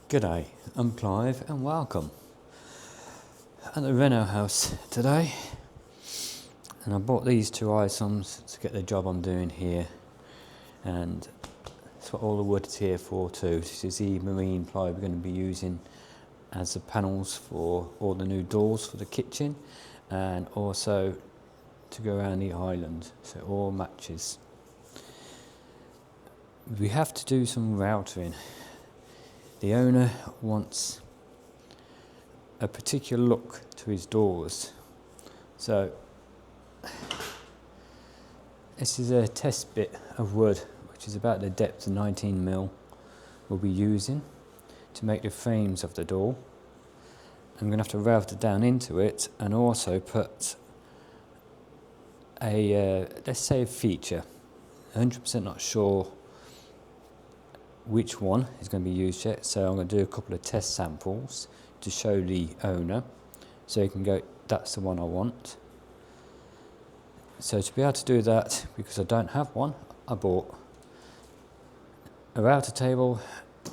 G'day, I'm Clive and welcome at the Reno house today, and I bought these two items to get the job I'm doing here, and that's what all the wood is here for too. This is the marine ply we're going to be using as the panels for all the new doors for the kitchen and also to go around the island, so it all matches. We have to do some routering. The owner wants a particular look to his doors, so this is a test bit of wood which is about the depth of 19mm we'll be using to make the frames of the door. I'm going to have to route it down into it and also put a let's say a feature. 100% not sure which one is going to be used yet, so I'm going to do a couple of test samples to show the owner so he can go, that's the one I want. So to be able to do that, because I don't have one, I bought a router table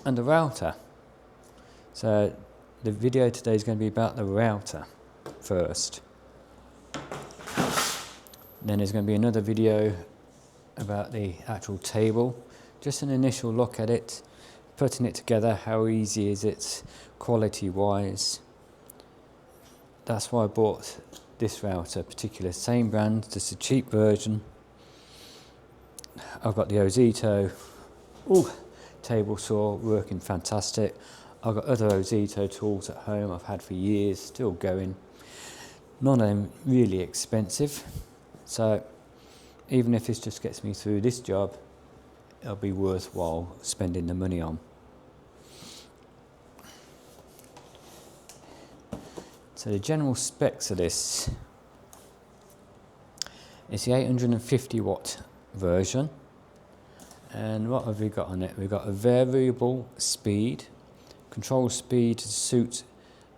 and a router. So the video today is going to be about the router first. Then there's going to be another video about the actual table. Just an initial look at it, putting it together, how easy is it, quality wise. That's why I bought this router, particular same brand, just a cheap version. I've got the Ozito table saw working fantastic. I've got other Ozito tools at home I've had for years, still going. None of them really expensive, so even if this just gets me through this job, it'll be worthwhile spending the money on. So the general specs of this is the 850 watt version, and what have we got on it? We've got a variable speed, control speed to suit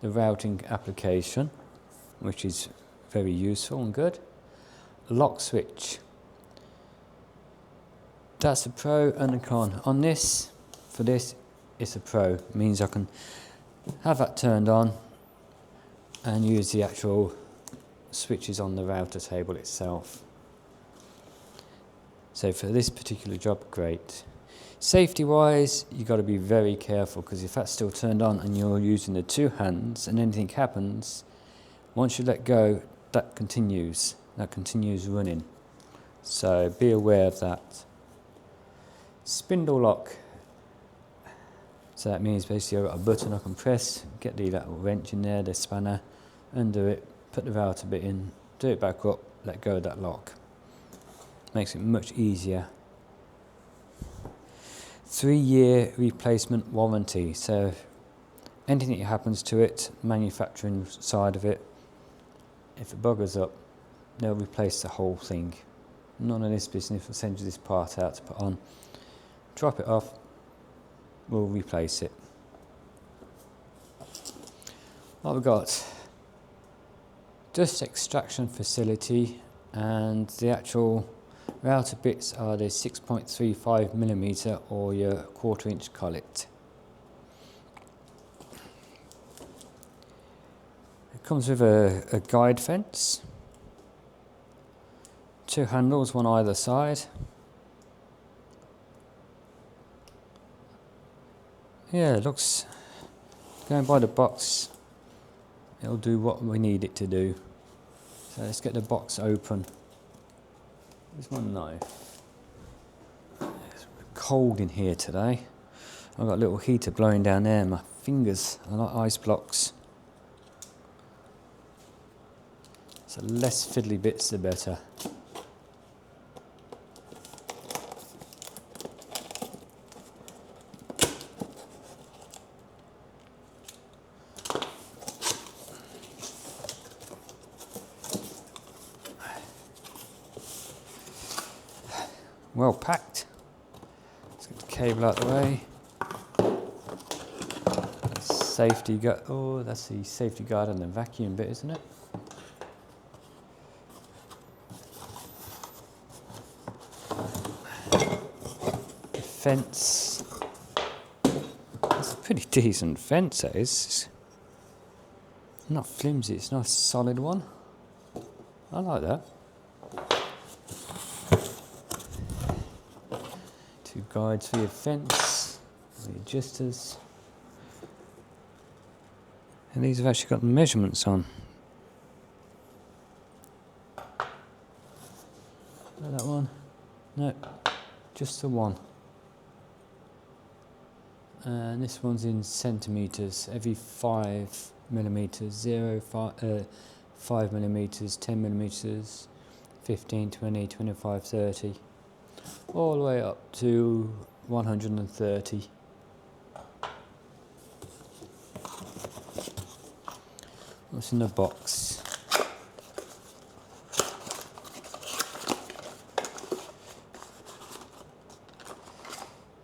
the routing application, which is very useful and good. Lock switch. That's a pro and a con. On this, for this, it's a pro. It means I can have that turned on and use the actual switches on the router table itself. So for this particular job, great. Safety wise, you've got to be very careful, because if that's still turned on and you're using the two hands and anything happens, once you let go, that continues running. So be aware of that. Spindle lock, so that means basically I've got a button I can press, get the little wrench in there, the spanner, undo it, put the router bit in, do it back up, let go of that lock. Makes it much easier. 3-year replacement warranty, so anything that happens to it, manufacturing side of it, if it buggers up, they'll replace the whole thing. None of this business will send you this part out to put on. Drop it off, we'll replace it. What we've got, dust extraction facility, and the actual router bits are the 6.35mm or your 1/4 inch collet. It comes with a guide fence, 2 handles, one either side. Yeah, it looks, going by the box, it'll do what we need it to do. So let's get the box open. There's one knife. It's cold in here today. I've got a little heater blowing down there, my fingers are like ice blocks. So less fiddly bits the better. Well packed. Let's get the cable out of the way. Safety guard. Oh, that's the safety guard and the vacuum bit, isn't it? The fence. It's a pretty decent fence, that is. It's not flimsy, it's a nice solid one. I like that. 2 guides for your fence, the adjusters. And these have actually got measurements on. That one? No, just the one. And this one's in centimetres, every 5 millimetres, 5 millimetres, 10 millimetres, 15, 20, 25, 30, all the way up to 130. What's in the box?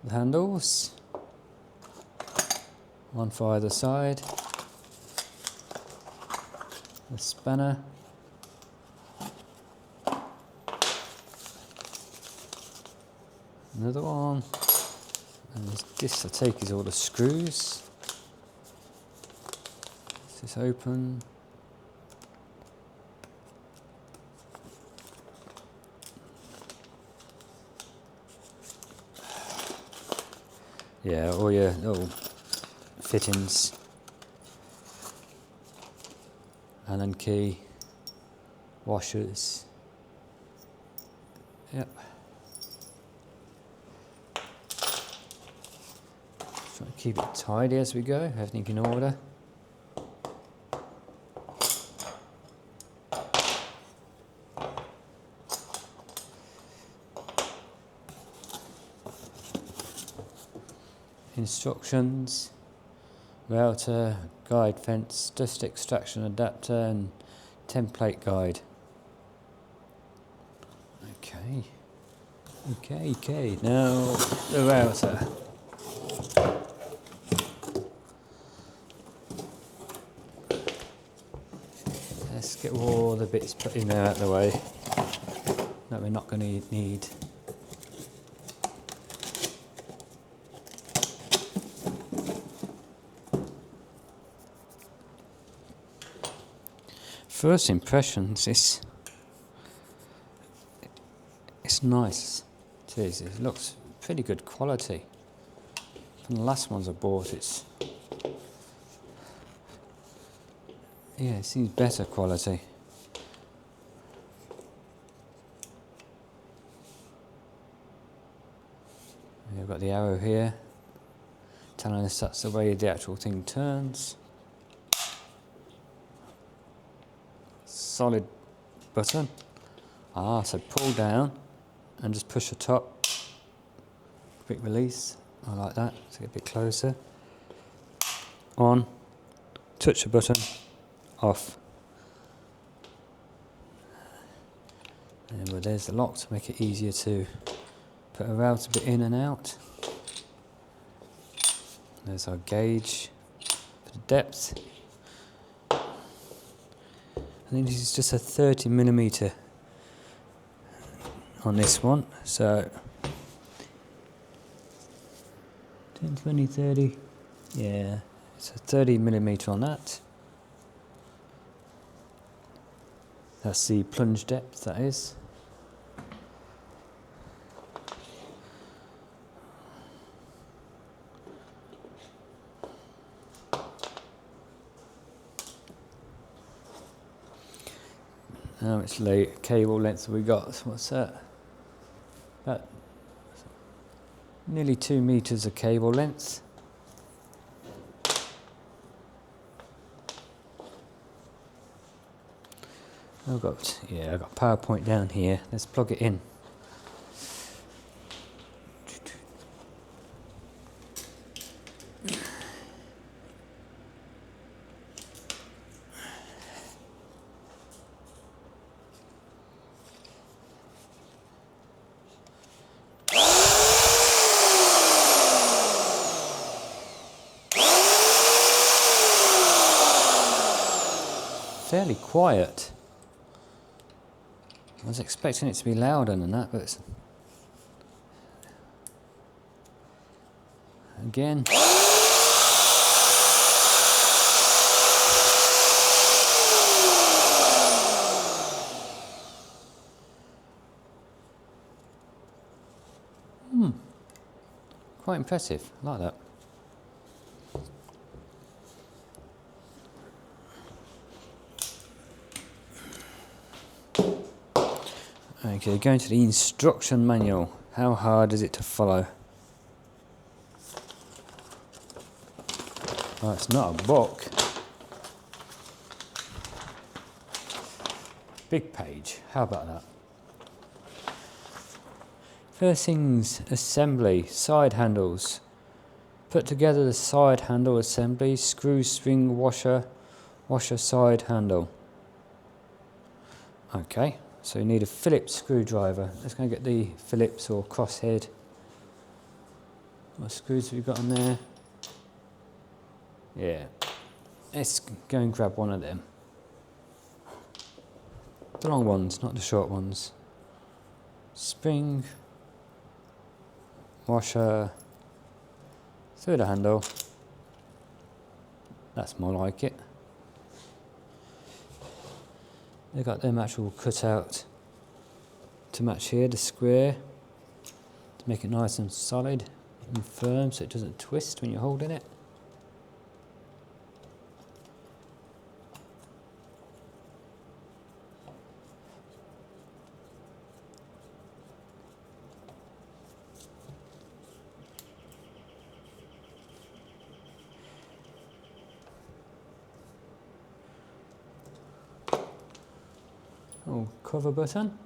The handles, one for either side, the spanner, another one, and this I take is all the screws. Is this open? Yeah, all your little fittings, Allen key, washers. Yep. Try to keep it tidy as we go, everything in order. Instructions, router, guide fence, dust extraction adapter and template guide. Okay, now the router. Let's get all the bits put in there out of the way that we're not going to need. First impressions, it's nice. It is. It looks pretty good quality. From the last ones I bought, it seems better quality. We've got the arrow here, telling us that's the way the actual thing turns. Solid button. So pull down and just push the top. Quick release. I like that. Let's get a bit closer. On. Touch the button. Off. And well, there's the lock to make it easier to put a router bit in and out. There's our gauge for the depth. I think this is just a 30mm on this one, so 10, 20, 30, yeah, it's a 30mm on that. That's the plunge depth, that is. How much cable length have we got? So what's that? About nearly 2 meters of cable length. I've got PowerPoint down here. Let's plug it in. Fairly quiet. I was expecting it to be louder than that, but again, quite impressive. I like that. Okay, going to the instruction manual. How hard is it to follow? Well, it's not a book. Big page. How about that? First things, assembly, side handles. Put together the side handle assembly, screw, spring, washer, side handle. Okay, so you need a Phillips screwdriver. Let's go and get the Phillips or crosshead. What screws have we got on there? Yeah, let's go and grab one of them. The long ones, not the short ones. Spring, washer, through the handle. That's more like it. They've got them actual cut out to match here, the square, to make it nice and solid and firm so it doesn't twist when you're holding it. Oh, cover button.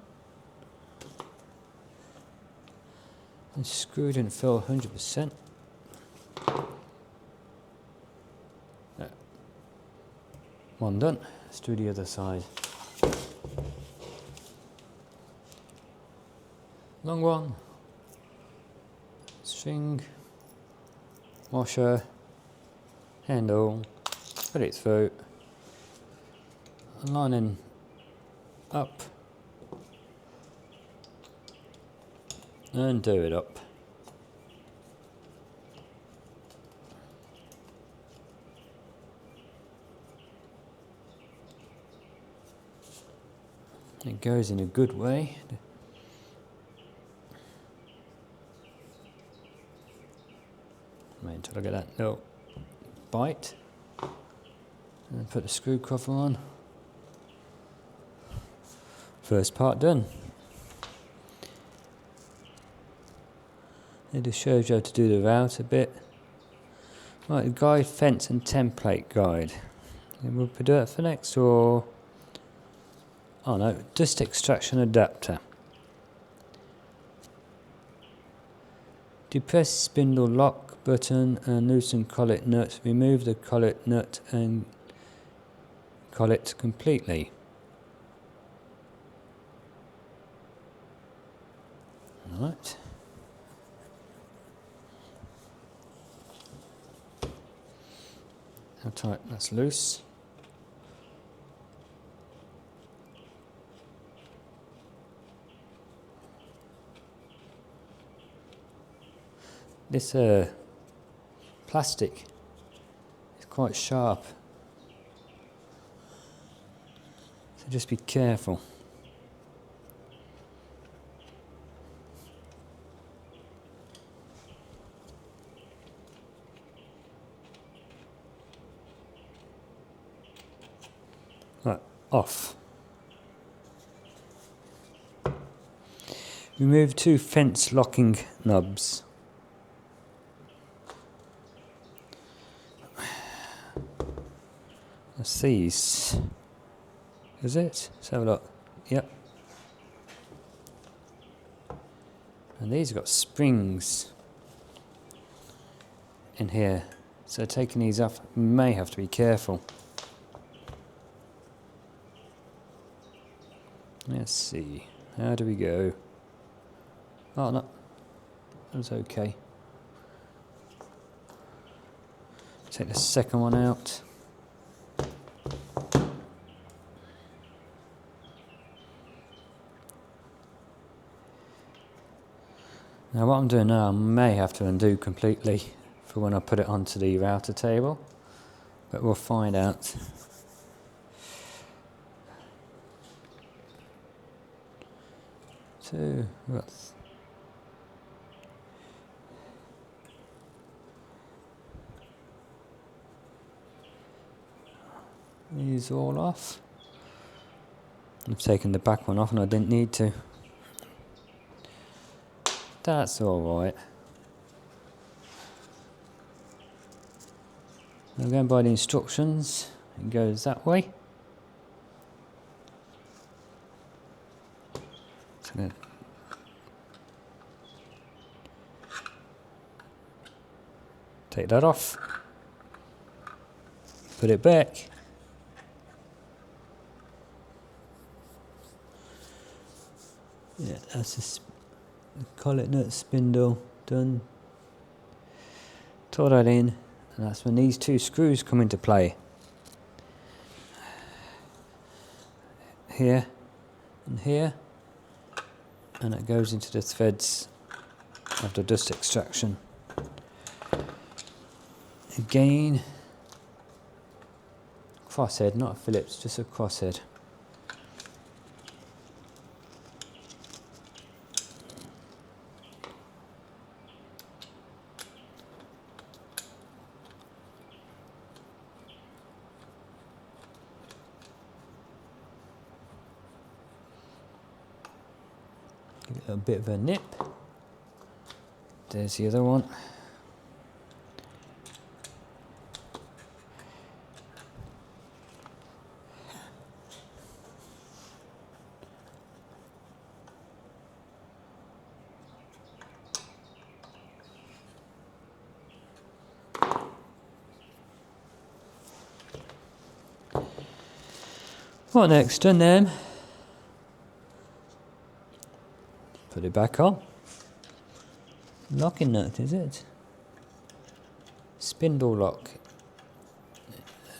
The screw didn't fill 100%. One done. Let's do the other side. Long one. String. Washer. Handle. Put it through. Lining up. And do it up. It goes in a good way. Wait until I get that little bite. And then put the screw cover on. First part done. It just shows you how to do the route a bit. Right, the guide, fence and template guide. And we'll do it for next, or... Oh no, dust extraction adapter. Depress spindle lock button and loosen collet nut. Remove the collet nut and collet completely. Alright. How tight? That's loose. This plastic is quite sharp, so just be careful. Right, off. Remove two fence locking knobs. That's these. Is it? Let's have a look. Yep. And these have got springs in here. So taking these off, you may have to be careful. Let's see. How do we go? Oh, no. That's okay. Take the second one out. Now what I'm doing now, I may have to undo completely for when I put it onto the router table, but we'll find out. So, these all off. I've taken the back one off and I didn't need to. That's alright. I'm going by the instructions. It goes that way. So I'm going to take that off. Put it back. Yeah, that's the collet nut spindle done. Torque that in, and that's when these two screws come into play. Here and here, and it goes into the threads of the dust extraction. Again, crosshead, not a Phillips, just a crosshead. Give it a bit of a nip. There's the other one. What next? Done them. Put it back on. Locking nut, is it? Spindle lock.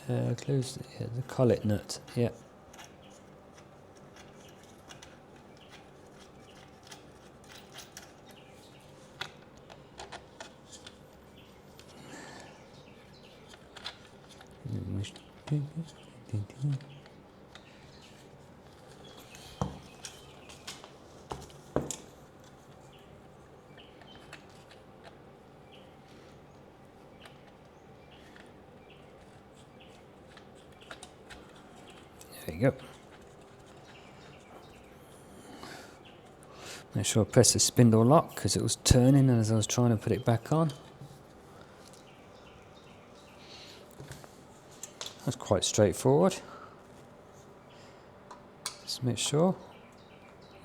Close the collet nut. Yeah. There you go. Make sure I press the spindle lock because it was turning as I was trying to put it back on. That's quite straightforward. Just make sure.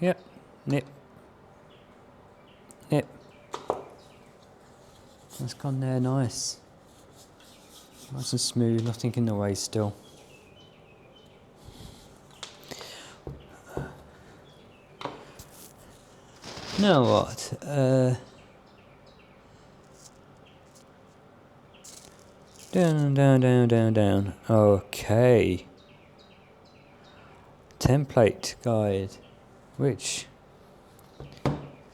Yep. Nip. Nip. That's gone there nice. Nice and smooth, nothing in the way still. Now what? Down, down, down, down, down. Okay. Template guide, which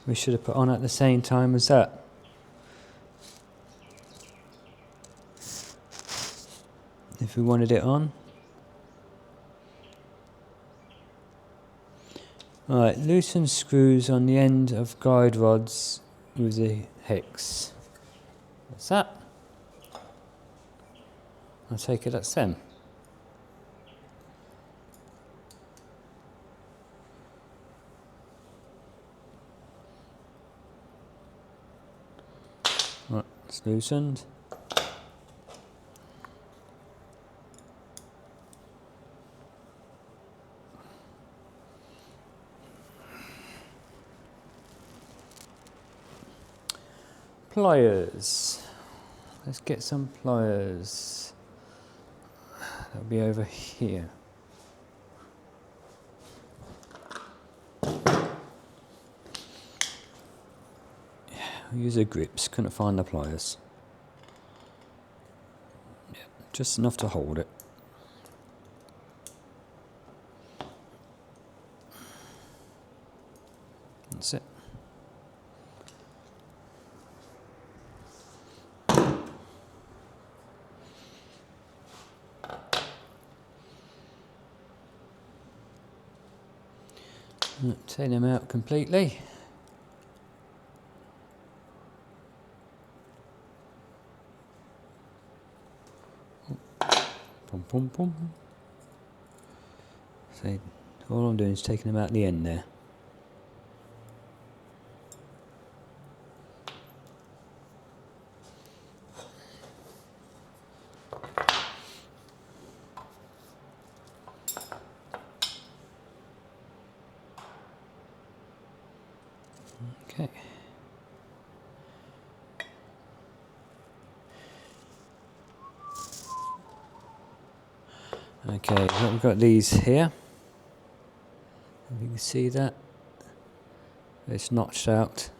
we should have put on at the same time as that. If we wanted it on. Alright, loosen screws on the end of guide rods with the hex. What's that? I'll take it that's them. Right, it's loosened. Pliers. Let's get some pliers. That'll be over here. I'll use the grips, couldn't find the pliers. Yeah, just enough to hold it. That's it. Take them out completely. Pum, pum, pum. So all I'm doing is taking them out the end there. Okay. Okay, so we've got these here. If you can see that, it's notched out.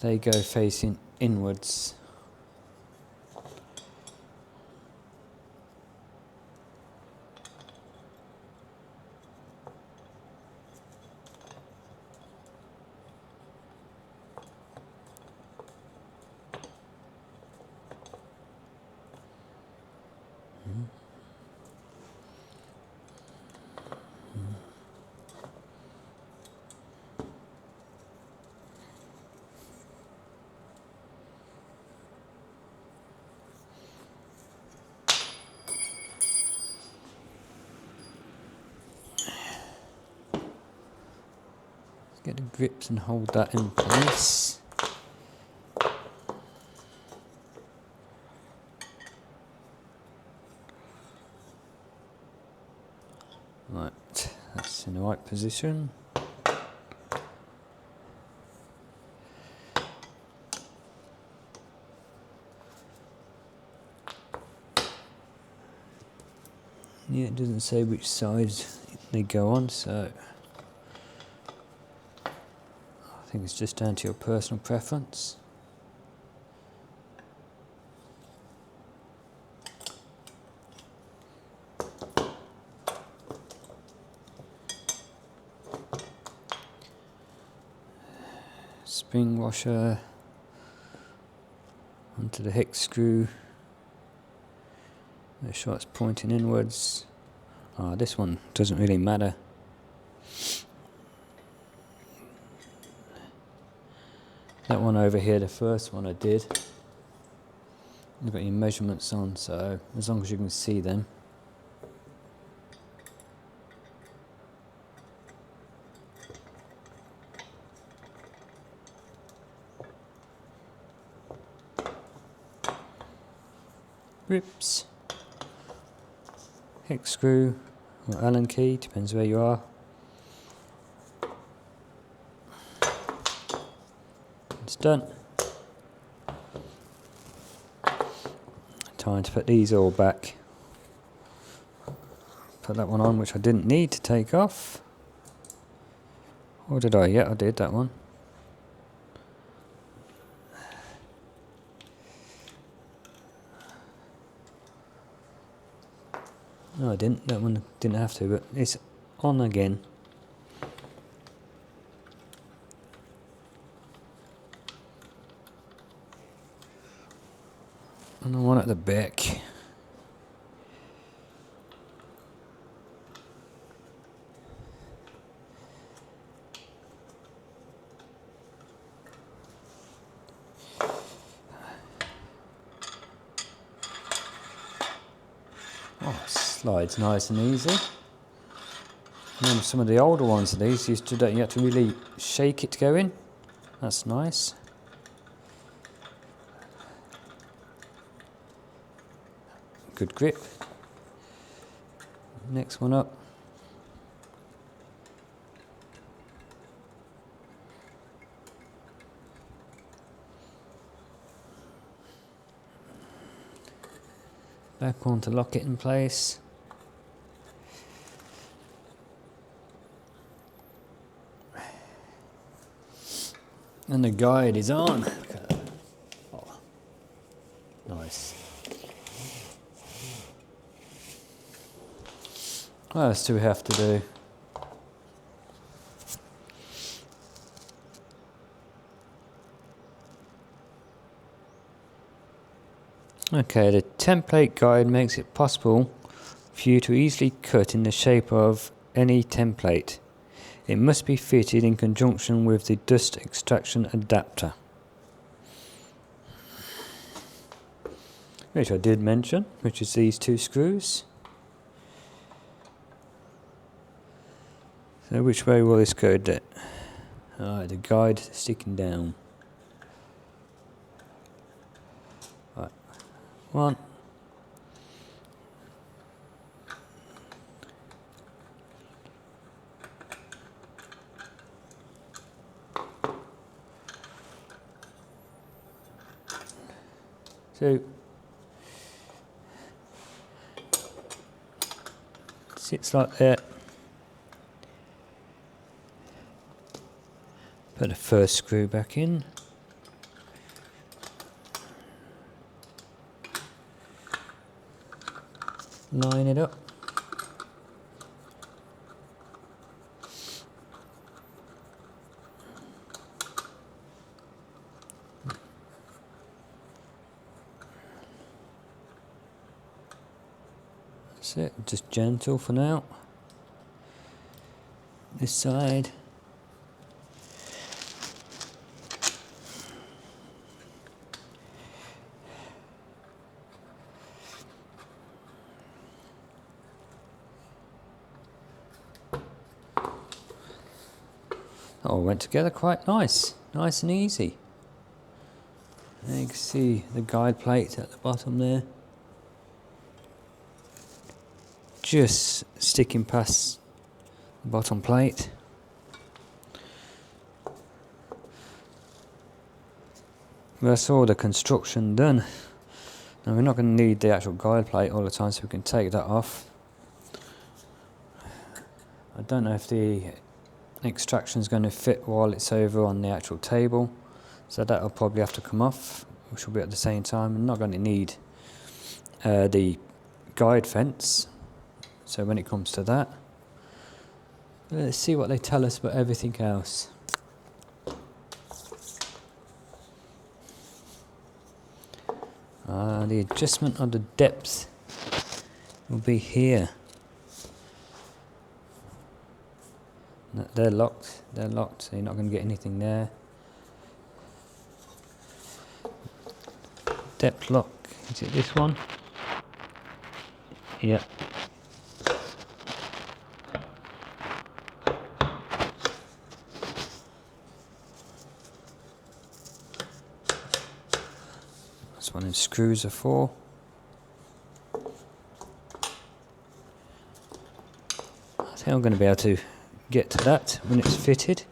They go facing inwards. Get the grips and hold that in place. Right, that's in the right position. Yeah, it doesn't say which sides they go on, so I think it's just down to your personal preference. Spring washer onto the hex screw. Make sure it's pointing inwards. This one doesn't really matter. That one over here, the first one I did, you've got your measurements on, so as long as you can see them. Grips, hex screw, or Allen key, depends where you are. It's done. Time to put these all back. Put that one on, which I didn't need to take off. Or did I? Yeah, I did that one. No, I didn't. That one didn't have to, but it's on again. And the one at the back. Oh, slides nice and easy. And then some of the older ones of these you had to really shake it to go in. That's nice. Good grip. Next one up. Back on to lock it in place. And the guide is on. Oh, nice. What else do we have to do? Okay, the template guide makes it possible for you to easily cut in the shape of any template. It must be fitted in conjunction with the dust extraction adapter, which I did mention, which is these two screws. So which way will this go then? Alright, the guide sticking down. Right, 1. So sits like that. Put the first screw back in. Line it up. That's it, just gentle for now. This side. All went together quite nice and easy. There you can see the guide plate at the bottom there. Just sticking past the bottom plate. That's all the construction done. Now we're not going to need the actual guide plate all the time, so we can take that off. I don't know if the extraction is going to fit while it's over on the actual table, so that'll probably have to come off, which will be at the same time. I'm not going to need the guide fence, so when it comes to that, let's see what they tell us about everything else. The adjustment of the depth will be here. No, they're locked, so you're not going to get anything there. Depth lock, is it this one? Yeah. That's what the screws are for. I think I'm going to be able to get to that when it's fitted.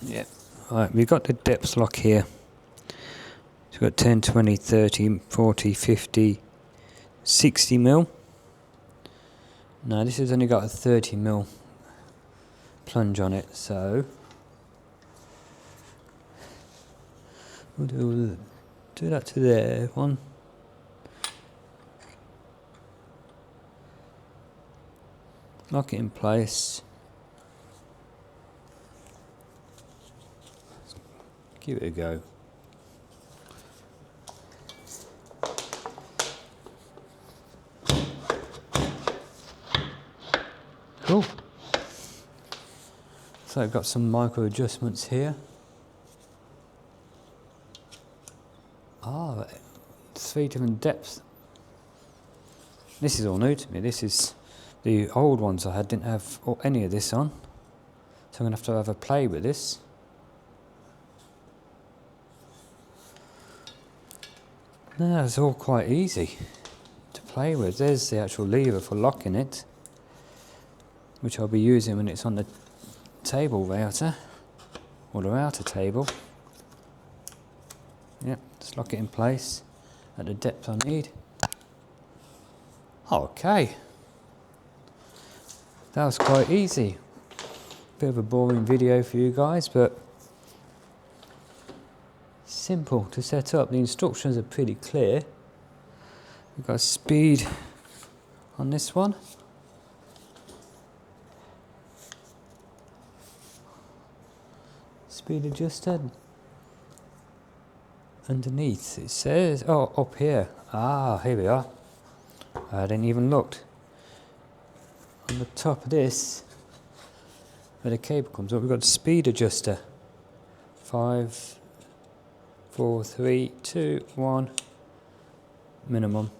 Yeah. Right, we've got the depth lock here. So we've got 10, 20, 30, 40, 50, 60 mil. Now this has only got a 30 mil plunge on it, so we'll do that to there. 1. Lock it in place. Give it a go. Cool. So I've got some micro adjustments here. 3 different depths. This is all new to me. This is the old ones I had didn't have any of this on. So I'm going to have a play with this. No, it's all quite easy to play with. There's the actual lever for locking it, which I'll be using when it's on the table router, or the router table. Yep, just lock it in place at the depth I need. Okay, that was quite easy. Bit of a boring video for you guys, but simple to set up. The instructions are pretty clear. We've got speed on this one. Speed adjusted. Underneath it says, oh, up here. Ah, here we are. I hadn't even looked. On the top of this, where the cable comes up, we've got a speed adjuster. 5, 4, 3, 2, 1, minimum.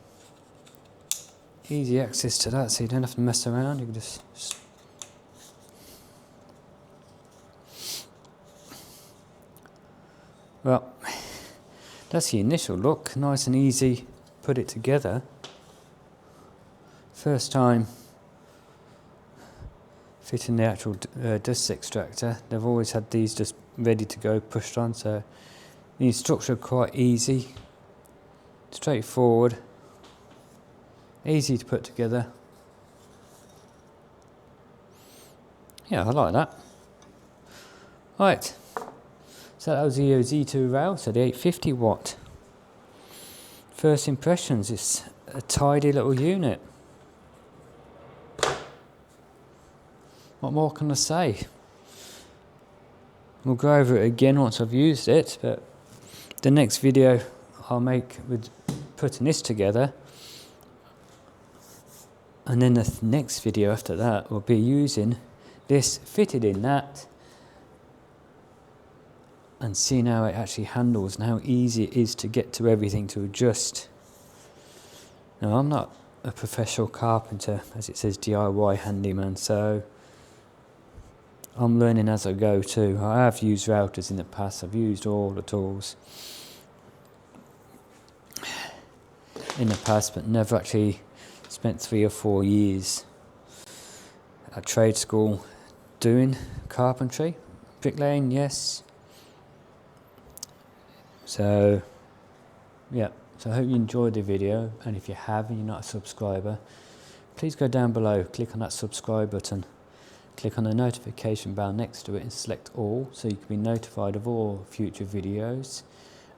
easy access to that, so you don't have to mess around. You can just well, that's the initial look, nice and easy, put it together. First time fitting the actual dust extractor, they've always had these just ready to go, pushed on, so the instruction quite easy, straightforward, easy to put together. Yeah, I like that. Right, so that was the Ozito rail, so the 850 watt. First impressions, it's a tidy little unit. What more can I say? We'll go over it again once I've used it, but the next video I'll make with putting this together, and then the next video after that will be using this fitted in that and seeing how it actually handles and how easy it is to get to everything to adjust. Now, I'm not a professional carpenter, as it says DIY handyman, so I'm learning as I go too. I have used routers in the past, I've used all the tools in the past, but never actually spent 3 or 4 years at trade school doing carpentry. Bricklaying, yes. So, yeah. So I hope you enjoyed the video, and if you have and you're not a subscriber, please go down below, click on that subscribe button, click on the notification bell next to it and select all, so you can be notified of all future videos.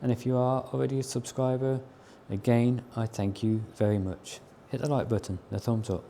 And if you are already a subscriber, again, I thank you very much. Hit the like button, the thumbs up.